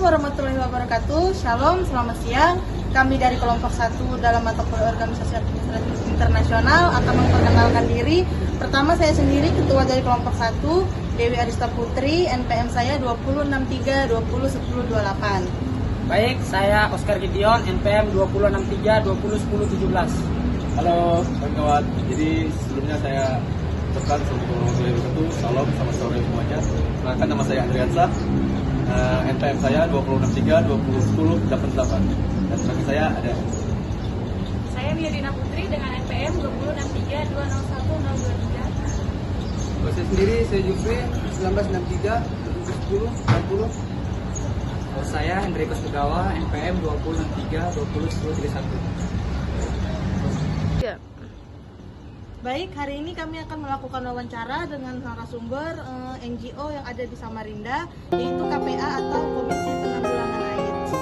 warahmatullahi wabarakatuh. Shalom, selamat siang. Kami dari kelompok 1 dalam mata kuliah organisasi administratif internasional akan memperkenalkan diri. Pertama, saya sendiri ketua dari kelompok 1, Dewi Arista Putri, NPM saya 2063 201028. Baik, saya Oscar Gideon, NPM 2063 201017. Halo kawan-kawan, jadi sebelumnya saya ucapkan salam, selamat sore semuanya. Perkenalkan, nama saya Andriansa, NPM saya 2063 201088. Dan belakang saya ada Saya Miadina Putri dengan NPM 2063 2061 023. Saya sendiri, saya Jufri 1963 2010 60. Saya Hendrikus Tegawa, NPM 2063 201031. Baik, hari ini kami akan melakukan wawancara dengan narasumber NGO yang ada di Samarinda, yaitu KPA atau Komisi Penanggulangan AIDS.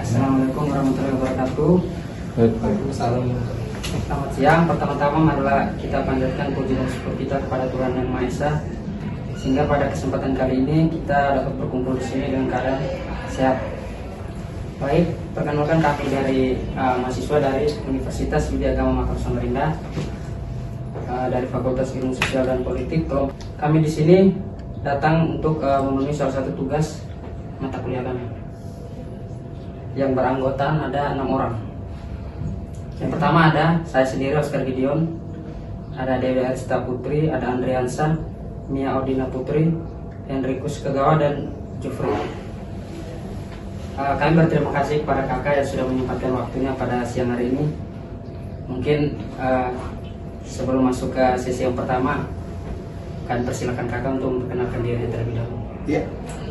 Assalamualaikum warahmatullahi wabarakatuh. Waalaikumsalam. Selamat siang. Pertama-tama marilah kita panjatkan puji dan syukur kita kepada Tuhan Yang Maha Esa, sehingga pada kesempatan kali ini kita dapat berkumpul di sini dengan keadaan sehat. Baik, perkenalkan kami dari mahasiswa dari Universitas Widya Agama Makassar Samarinda, dari Fakultas Ilmu Sosial dan Politik. Kami di sini datang untuk memenuhi salah satu tugas mata kuliah kami, yang beranggotaan ada 6 orang. Yang pertama ada saya sendiri, Oscar Gideon, ada Dewi Arista Putri, ada Andriansa, Mia Odina Putri, Hendrikus Tegawa, dan Jufri. Kami berterima kasih kepada kakak yang sudah menyempatkan waktunya pada siang hari ini. Mungkin sebelum masuk ke sesi yang pertama, kami persilakan kakak untuk memperkenalkan diri terlebih dahulu. Ya,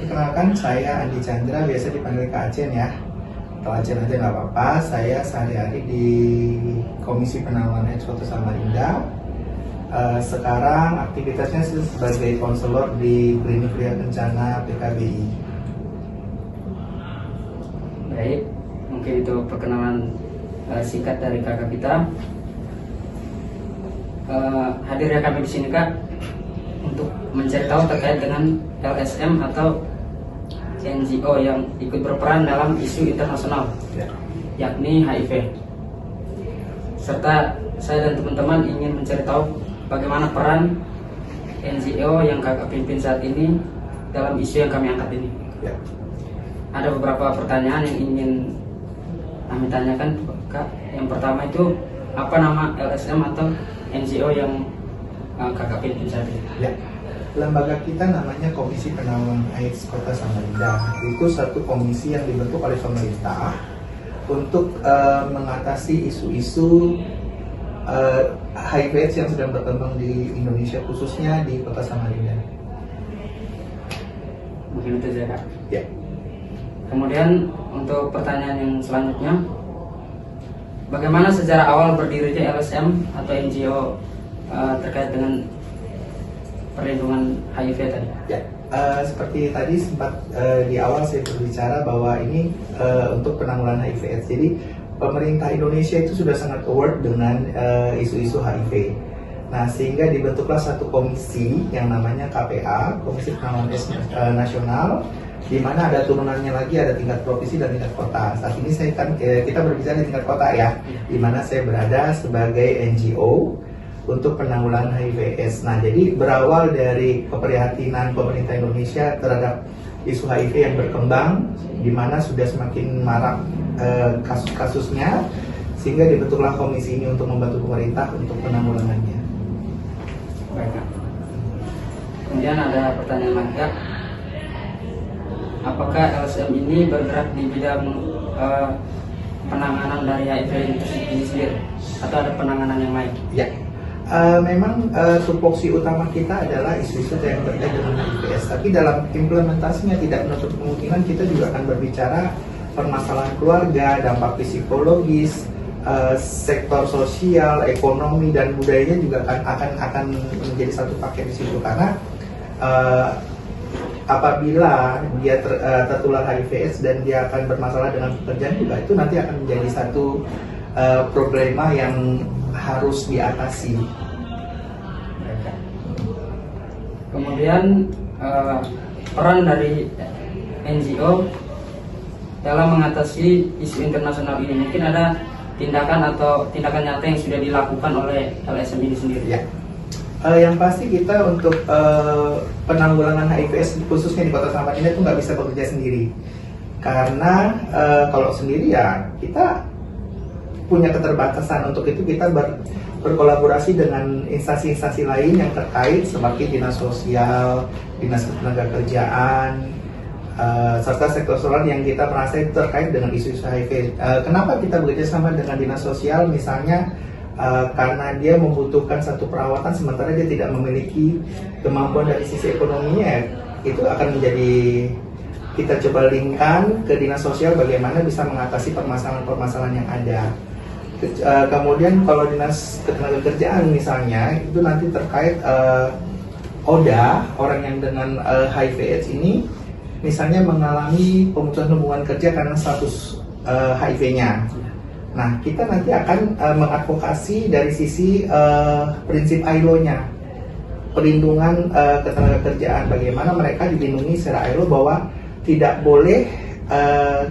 perkenalkan saya Andi Chandra, biasa dipanggil Kak Acen ya. Atau Acen aja nggak apa-apa. Saya sehari-hari di Komisi Penanggulangan AIDS Kota Samarinda. Sekarang aktivitasnya sebagai konselor di Klinik Lihat Bencana PKBI. Baik, mungkin itu perkenalan singkat dari kakak kita. Hadirnya kami di sini kak untuk mencari tahu terkait dengan LSM atau NGO yang ikut berperan dalam isu internasional, yakni HIV. Serta saya dan teman-teman ingin mencari tahu bagaimana peran NGO yang kakak pimpin saat ini dalam isu yang kami angkat ini. Ya. Ada beberapa pertanyaan yang ingin kami tanyakan, kak. Yang pertama itu, apa nama LSM atau NGO yang kakak pimpin saat ini? Ya. Lembaga kita namanya Komisi Penanggulangan AIDS Kota Samarinda. Itu satu komisi yang dibentuk oleh pemerintah untuk mengatasi isu-isu HIV/AIDS yang sedang berkembang di Indonesia, khususnya di Kota Samarinda. Mungkin itu saja kak. Ya. Kemudian untuk pertanyaan yang selanjutnya, bagaimana sejarah awal berdirinya LSM atau NGO terkait dengan perlindungan HIV tadi? Ya, seperti tadi sempat di awal saya berbicara bahwa ini untuk penanggulangan HIV/AIDS. Jadi pemerintah Indonesia itu sudah sangat aware dengan isu-isu HIV. Nah, sehingga dibentuklah satu komisi yang namanya KPA, Komisi Penanggulangan AIDS Nasional, di mana ada turunannya lagi, ada tingkat provinsi dan tingkat kota. Saat ini kita berbicara di tingkat kota ya, di mana saya berada sebagai NGO untuk penanggulangan HIV/AIDS. Nah, jadi berawal dari keprihatinan pemerintah Indonesia terhadap isu HIV yang berkembang, di mana sudah semakin marak kasus-kasusnya, sehingga dibentuklah komisi ini untuk membantu pemerintah untuk penanggulangannya. Baik, Kak. Kemudian ada pertanyaan lagi, Kak. Apakah LSM ini bergerak di bidang penanganan dari HIV ini sendiri, atau ada penanganan yang lain? Ya, Memang tupoksi utama kita adalah isu-isu yang terkait dengan HIVS, tapi dalam implementasinya tidak menutup kemungkinan kita juga akan berbicara permasalahan keluarga, dampak psikologis, sektor sosial, ekonomi dan budayanya juga akan menjadi satu paket di situ, karena apabila dia tertular HIVS dan dia akan bermasalah dengan pekerjaan juga, itu nanti akan menjadi satu problema yang harus diatasi. Kemudian peran dari NGO dalam mengatasi isu internasional ini, mungkin ada tindakan atau tindakan nyata yang sudah dilakukan oleh LSM ini sendiri. Ya. Yang pasti kita untuk penanggulangan HIVS khususnya di Kota Samarinda itu nggak bisa bekerja sendiri, karena kalau sendiri ya kita punya keterbatasan. Untuk itu kita berkolaborasi dengan instansi-instansi lain yang terkait seperti Dinas Sosial, Dinas Ketenagakerjaan, serta sektor sosial yang kita merasa terkait dengan isu-isu HIV. Kenapa kita bekerja sama dengan Dinas Sosial misalnya? Karena dia membutuhkan satu perawatan sementara dia tidak memiliki kemampuan dari sisi ekonominya, itu akan menjadi kita coba linkkan ke Dinas Sosial bagaimana bisa mengatasi permasalahan-permasalahan yang ada. Kemudian kalau Dinas Ketenagakerjaan misalnya, itu nanti terkait ODA, orang yang dengan HIV/AIDS ini misalnya mengalami pemutusan hubungan kerja karena status HIV-nya. Nah, kita nanti akan mengadvokasi dari sisi prinsip ILO-nya, perlindungan ketenagakerjaan, bagaimana mereka dilindungi secara ILO bahwa tidak boleh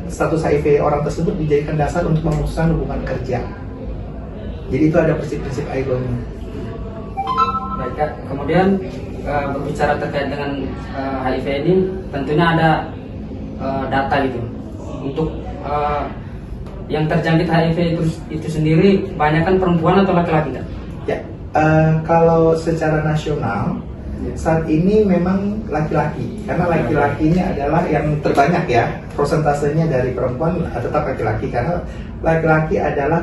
status HIV orang tersebut dijadikan dasar untuk memutuskan hubungan kerja. Jadi itu ada prinsip-prinsip ILO-nya. Baik, Kak. Kemudian berbicara terkait dengan HIV ini, tentunya ada data gitu untuk yang terjangkit HIV itu sendiri, kebanyakan perempuan atau laki-laki, Kak? Ya, kalau secara nasional saat ini memang laki-laki, karena laki-laki ini adalah yang terbanyak ya, prosentasenya dari perempuan tetap laki-laki, karena laki-laki adalah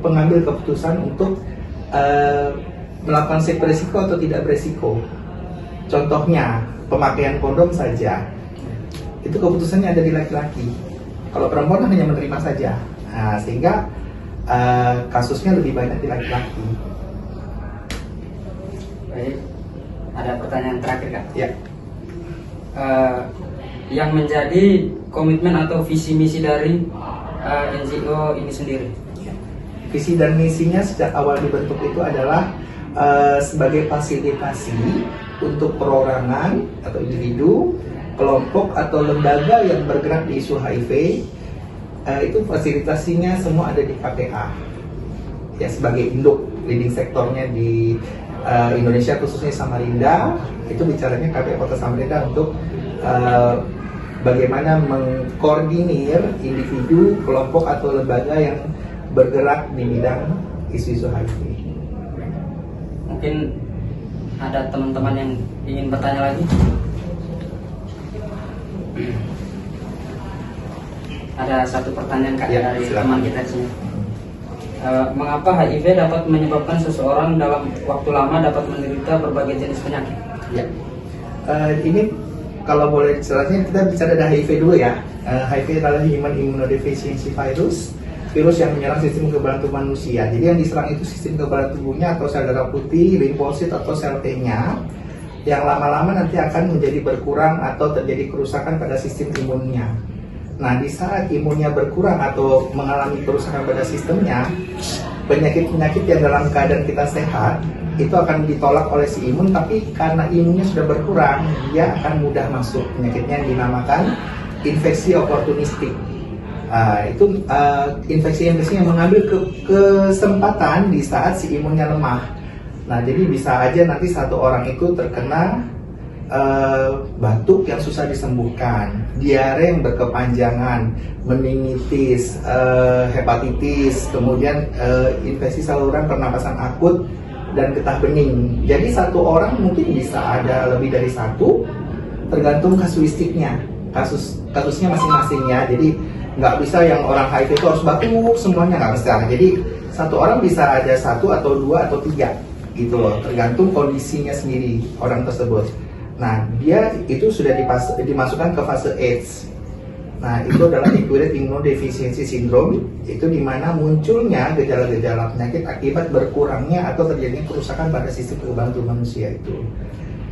pengambil keputusan untuk melakukan seks beresiko atau tidak beresiko. Contohnya pemakaian kondom saja, itu keputusannya ada di laki-laki. Kalau perempuan hanya menerima saja, nah, sehingga kasusnya lebih banyak di laki-laki. Baik, ada pertanyaan terakhir, Kak. Ya. Yang menjadi komitmen atau visi misi dari NGO ini sendiri. Visi dan misinya sejak awal dibentuk itu adalah sebagai fasilitasi untuk perorangan atau individu, kelompok atau lembaga yang bergerak di isu HIV. Itu fasilitasinya semua ada di KPA. Ya, sebagai induk leading sektornya di Indonesia, khususnya Samarinda, itu bicaranya KPA Kota Samarinda untuk bagaimana mengkoordinir individu, kelompok atau lembaga yang bergerak di bidang isu-isu HIV. Mungkin ada teman-teman yang ingin bertanya lagi. Ada satu pertanyaan, Kak, Ya, dari silakan. teman kita di sini. Mengapa HIV dapat menyebabkan seseorang dalam waktu lama dapat menderita berbagai jenis penyakit? Ya, ini kalau boleh jelasnya kita bicara dari HIV dulu ya. HIV adalah Human Immunodeficiency Virus, virus yang menyerang sistem kekebalan tubuh manusia. Jadi yang diserang itu sistem kekebalan tubuhnya atau sel darah putih, limfosit atau sel T-nya, yang lama-lama nanti akan menjadi berkurang atau terjadi kerusakan pada sistem imunnya. Nah, di saat imunnya berkurang atau mengalami kerusakan pada sistemnya, penyakit-penyakit yang dalam keadaan kita sehat itu akan ditolak oleh si imun, tapi karena imunnya sudah berkurang, dia akan mudah masuk. Penyakitnya yang dinamakan infeksi oportunistik. Itu infeksi-infeksi yang mengambil kesempatan di saat si imunnya lemah. Nah, jadi bisa aja nanti satu orang itu terkena batuk yang susah disembuhkan, diare yang berkepanjangan, meningitis, hepatitis, kemudian infeksi saluran pernapasan akut dan getah bening. Jadi satu orang mungkin bisa ada lebih dari satu, tergantung kasuistiknya, kasusnya masing-masing ya. Jadi nggak bisa yang orang HIV itu harus batuk semuanya, nggak bisa. Jadi satu orang bisa ada satu atau dua atau tiga gitu loh, tergantung kondisinya sendiri orang tersebut. Nah, dia itu sudah dimasukkan ke fase AIDS. Nah, itu adalah acquired immunodeficiency syndrome, itu dimana munculnya gejala-gejala penyakit akibat berkurangnya atau terjadinya kerusakan pada sistem kekebalan tubuh manusia itu.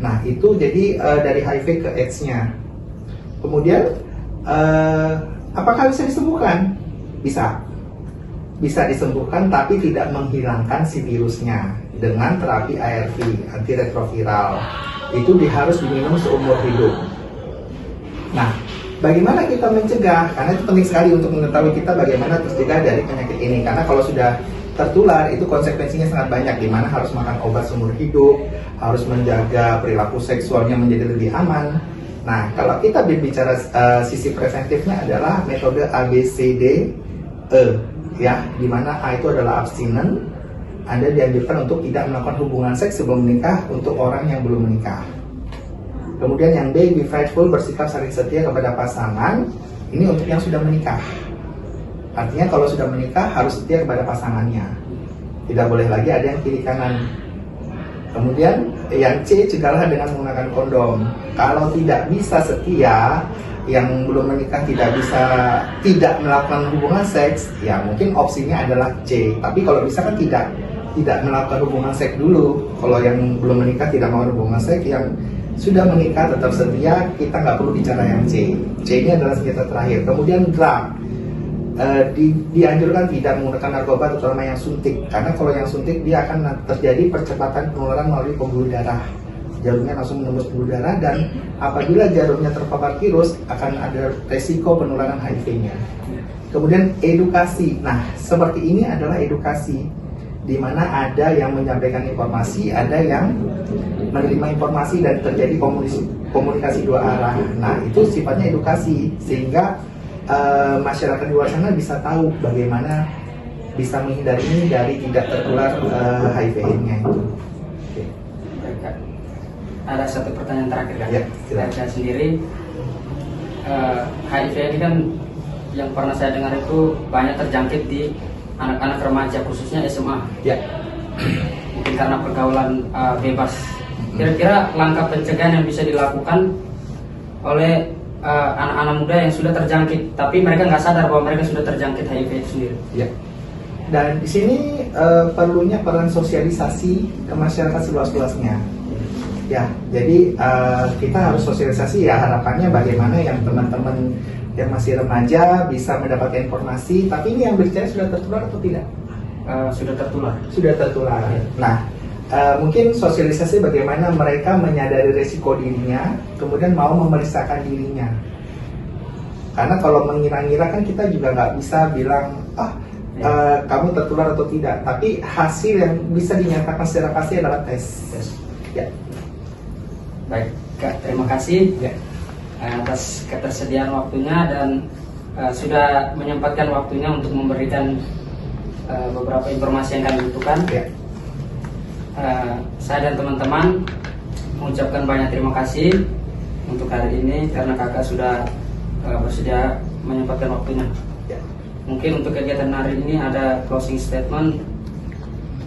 Nah, itu jadi dari HIV ke AIDS-nya. Kemudian, apakah bisa disembuhkan? Bisa disembuhkan, tapi tidak menghilangkan si virusnya dengan terapi ARV, antiretroviral. Itu harus diminum seumur hidup. Nah, bagaimana kita mencegah? Karena itu penting sekali untuk mengetahui kita bagaimana tercegah dari penyakit ini. Karena kalau sudah tertular, itu konsekuensinya sangat banyak, di mana harus makan obat seumur hidup, harus menjaga perilaku seksualnya menjadi lebih aman. Nah, kalau kita berbicara sisi preventifnya adalah metode ABCDE, ya, di mana A itu adalah abstinent. Anda dianjurkan untuk tidak melakukan hubungan seks sebelum menikah untuk orang yang belum menikah. Kemudian yang B, be faithful, bersikap saling setia kepada pasangan. Ini untuk yang sudah menikah. Artinya kalau sudah menikah harus setia kepada pasangannya. Tidak boleh lagi ada yang kiri kanan. Kemudian yang C, cegahlah dengan menggunakan kondom. Kalau tidak bisa setia, yang belum menikah tidak melakukan hubungan seks, ya mungkin opsinya adalah C. Tapi kalau bisa kan tidak melakukan hubungan seks dulu. Kalau yang belum menikah tidak mau hubungan seks, yang sudah menikah tetap setia, kita nggak perlu bicara yang C. C ini adalah senjata terakhir. Kemudian drug, dianjurkan tidak menggunakan narkoba, terutama yang suntik. Karena kalau yang suntik dia akan terjadi percepatan penularan melalui pembuluh darah. Jarumnya langsung menembus pembuluh darah, dan apabila jarumnya terpapar virus akan ada resiko penularan HIV-nya. Kemudian edukasi. Nah, seperti ini adalah edukasi, di mana ada yang menyampaikan informasi, ada yang menerima informasi, dan terjadi komunikasi dua arah. Nah, itu sifatnya edukasi, sehingga masyarakat di luar sana bisa tahu bagaimana bisa menghindari ini dari tidak tertular HIV-nya itu. Okay. Ada satu pertanyaan terakhir kan? Ya, silakan. Saya sendiri, HIV ini kan yang pernah saya dengar itu banyak terjangkit di anak-anak remaja, khususnya SMA. Ya. Mungkin karena pergaulan bebas. Kira-kira langkah pencegahan yang bisa dilakukan oleh anak-anak muda yang sudah terjangkit, tapi mereka nggak sadar bahwa mereka sudah terjangkit HIV itu sendiri. Ya. Dan di sini perlunya peran sosialisasi ke masyarakat seluas-luasnya. Ya, jadi kita harus sosialisasi, ya, harapannya bagaimana yang teman-teman yang masih remaja bisa mendapatkan informasi, tapi ini yang berbicara sudah tertular atau tidak? Sudah tertular. Sudah tertular. Nah, mungkin sosialisasi bagaimana mereka menyadari resiko dirinya, kemudian mau memeriksakan dirinya. Karena kalau mengira-ngira kan kita juga nggak bisa bilang, kamu tertular atau tidak. Tapi hasil yang bisa dinyatakan secara pasti adalah tes. Ya. Baik, Kak, terima kasih. Ya. Atas ketersediaan waktunya dan sudah menyempatkan waktunya untuk memberikan beberapa informasi yang kami butuhkan. Ya. Saya dan teman-teman mengucapkan banyak terima kasih untuk hari ini karena kakak sudah bersedia menyempatkan waktunya. Ya. Mungkin untuk kegiatan hari ini ada closing statement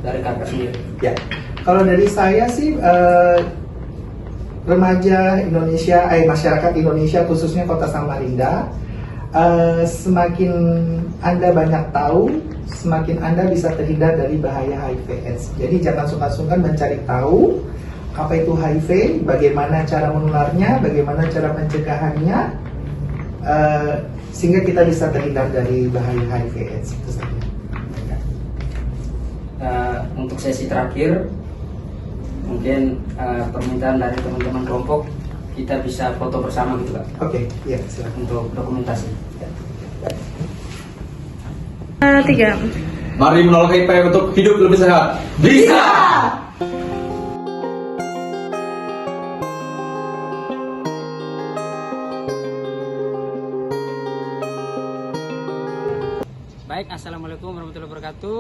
dari kakak sendiri. Ya. Kalau dari saya sih, remaja Indonesia, masyarakat Indonesia khususnya Kota Samarinda, semakin Anda banyak tahu, semakin Anda bisa terhindar dari bahaya HIV/AIDS. Jadi jangan sungkan-sungkan mencari tahu apa itu HIV, bagaimana cara menularnya, bagaimana cara pencegahannya, sehingga kita bisa terhindar dari bahaya HIV/AIDS. Itu saja. Untuk sesi terakhir, mungkin permintaan dari teman-teman kelompok, kita bisa foto bersama gitu, Kak. Oke, ya, silakan. Untuk dokumentasi. 3. Mari menolak HIV untuk hidup lebih sehat. Bisa! Baik, assalamualaikum warahmatullahi wabarakatuh.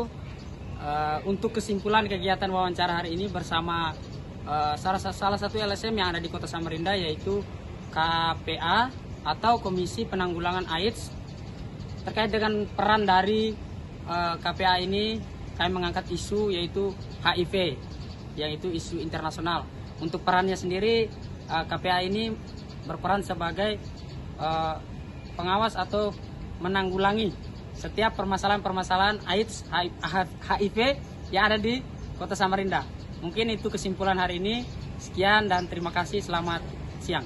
Untuk kesimpulan kegiatan wawancara hari ini bersama salah satu LSM yang ada di Kota Samarinda, yaitu KPA atau Komisi Penanggulangan AIDS. Terkait dengan peran dari KPA ini, kami mengangkat isu yaitu HIV. yaitu isu internasional. Untuk perannya sendiri, KPA ini berperan sebagai pengawas atau menanggulangi setiap permasalahan-permasalahan AIDS, HIV yang ada di Kota Samarinda. Mungkin itu kesimpulan hari ini. Sekian dan terima kasih. Selamat siang.